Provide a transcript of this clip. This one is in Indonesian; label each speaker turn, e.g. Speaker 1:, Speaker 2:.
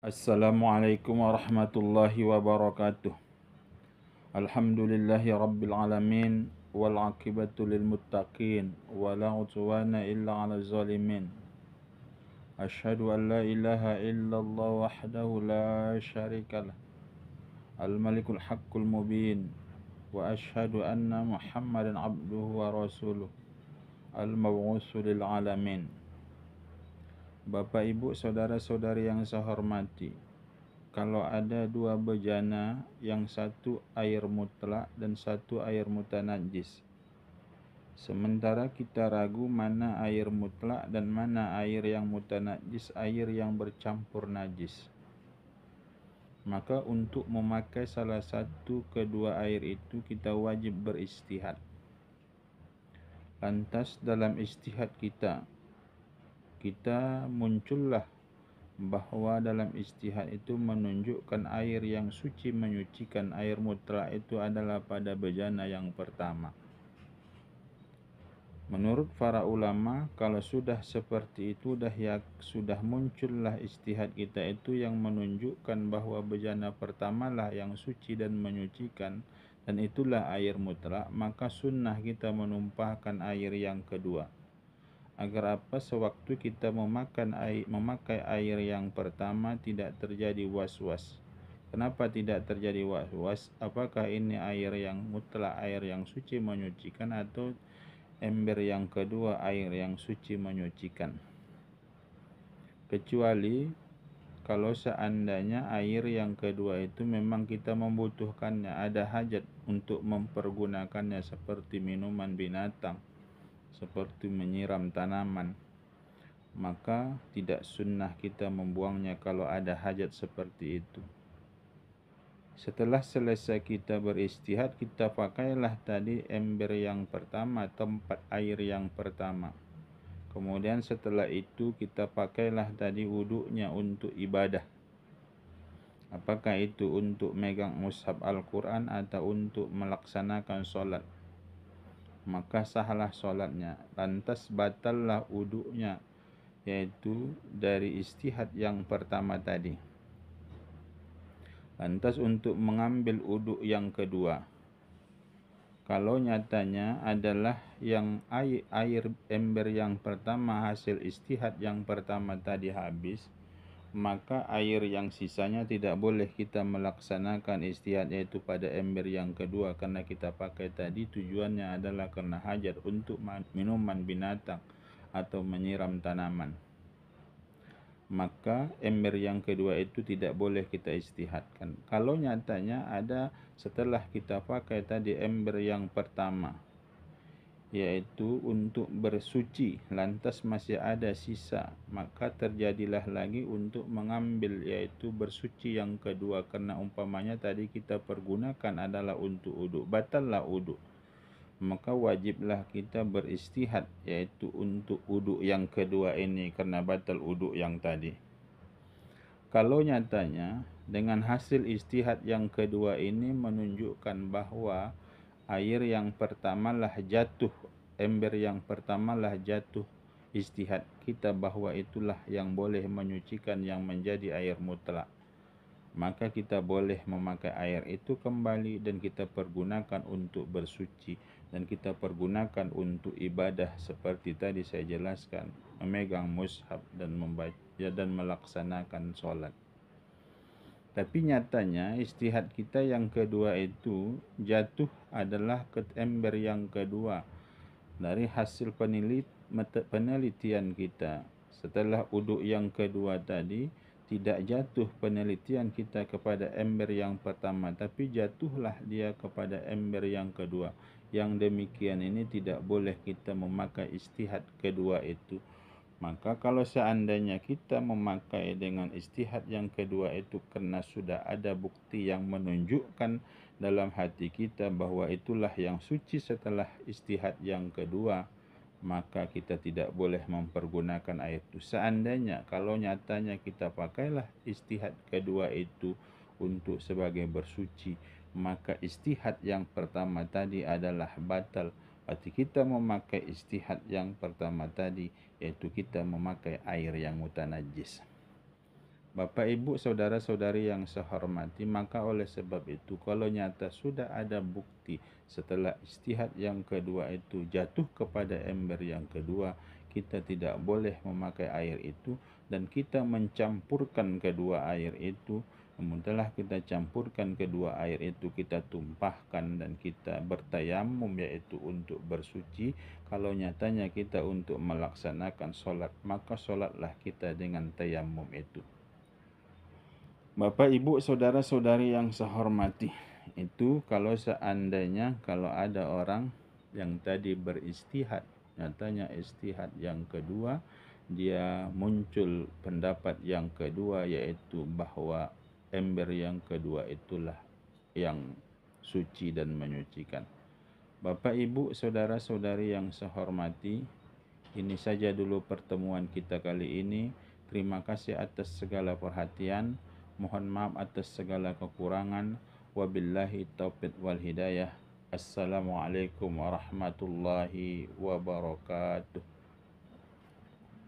Speaker 1: Assalamualaikum warahmatullahi wabarakatuh. Alhamdulillahi rabbil alamin wal aqibatu lil muttaqin wala udwana illa 'alal zalimin. Asyhadu an la ilaha illallah wahdahu la syarikalah. Al malikul haqqul mubin wa asyhadu anna Muhammadan abduhu wa rasuluh. Al mab'utsu lil alamin. Bapak Ibu saudara-saudari yang saya hormati, kalau ada dua bejana, yang satu air mutlak dan satu air mutanajis, sementara kita ragu mana air mutlak dan mana air yang mutanajis, air yang bercampur najis, maka untuk memakai salah satu kedua air itu kita wajib beristihad. Lantas dalam istihad kita muncullah bahwa dalam istihad itu menunjukkan air yang suci menyucikan air mutlak itu adalah pada bejana yang pertama. Menurut para ulama, kalau sudah seperti itu sudah muncullah istihad kita itu yang menunjukkan bahwa bejana pertama lah yang suci dan menyucikan, dan itulah air mutlak, maka sunnah kita menumpahkan air yang kedua. Agar apa? Sewaktu kita memakai air yang pertama tidak terjadi was-was. Kenapa tidak terjadi was-was? Apakah ini air yang mutlak, air yang suci menyucikan, atau ember yang kedua air yang suci menyucikan? Kecuali kalau seandainya air yang kedua itu memang kita membutuhkannya, ada hajat untuk mempergunakannya seperti minuman binatang, seperti menyiram tanaman, maka tidak sunnah kita membuangnya kalau ada hajat seperti itu. Setelah selesai kita beristihad, kita pakailah tadi ember yang pertama, tempat air yang pertama. Kemudian setelah itu kita pakailah tadi wuduknya untuk ibadah. Apakah itu untuk megang mushaf Al-Quran atau untuk melaksanakan sholat? Maka sahlah sholatnya, lantas batallah wuduknya, yaitu dari istihad yang pertama tadi. Lantas untuk mengambil wuduk yang kedua, kalau nyatanya adalah yang air ember yang pertama hasil istihad yang pertama tadi habis, maka air yang sisanya tidak boleh kita melaksanakan istihad yaitu pada ember yang kedua, karena kita pakai tadi tujuannya adalah karena hajat untuk minuman binatang atau menyiram tanaman. Maka ember yang kedua itu tidak boleh kita istihadkan. Kalau nyatanya ada setelah kita pakai tadi ember yang pertama, yaitu untuk bersuci, lantas masih ada sisa, maka terjadilah lagi untuk mengambil, yaitu bersuci yang kedua, karena umpamanya tadi kita pergunakan adalah untuk uduk, batallah uduk, maka wajiblah kita beristihad, yaitu untuk uduk yang kedua ini, karena batal uduk yang tadi. Kalau nyatanya dengan hasil istihad yang kedua ini menunjukkan bahwa air yang pertamalah jatuh, ember yang pertamalah jatuh istihad kita bahwa itulah yang boleh menyucikan yang menjadi air mutlak, maka kita boleh memakai air itu kembali dan kita pergunakan untuk bersuci dan kita pergunakan untuk ibadah seperti tadi saya jelaskan, memegang mushaf dan membaca dan melaksanakan sholat. Tapi nyatanya istihad kita yang kedua itu jatuh adalah ke ember yang kedua. Dari hasil penelitian kita, setelah uduk yang kedua tadi, tidak jatuh penelitian kita kepada ember yang pertama, tapi jatuhlah dia kepada ember yang kedua. Yang demikian ini tidak boleh kita memakai istihad kedua itu. Maka kalau seandainya kita memakai dengan istihad yang kedua itu karena sudah ada bukti yang menunjukkan dalam hati kita bahwa itulah yang suci setelah istihad yang kedua, maka kita tidak boleh mempergunakan air itu. Seandainya kalau nyatanya kita pakailah istihad kedua itu untuk sebagai bersuci, maka istihad yang pertama tadi adalah batal. Berarti kita memakai istihad yang pertama tadi, yaitu kita memakai air yang mutanajis. Bapak, Ibu, saudara-saudari yang saya hormati, maka oleh sebab itu kalau nyata sudah ada bukti setelah istihad yang kedua itu jatuh kepada ember yang kedua, kita tidak boleh memakai air itu dan kita mencampurkan kedua air itu. Namun telah kita campurkan kedua air itu, kita tumpahkan dan kita bertayamum, yaitu untuk bersuci. Kalau nyatanya kita untuk melaksanakan solat, maka solatlah kita dengan tayamum itu. Bapak, Ibu, saudara-saudari yang saya hormati, itu kalau seandainya kalau ada orang yang tadi beristihad, nyatanya istihad yang kedua, dia muncul pendapat yang kedua, yaitu bahwa ember yang kedua itulah yang suci dan menyucikan. Bapak, Ibu, saudara-saudari yang saya hormati, ini saja dulu pertemuan kita kali ini. Terima kasih atas segala perhatian. Mohon maaf atas segala kekurangan. Wabillahi taufiq wal hidayah. Assalamualaikum warahmatullahi wabarakatuh.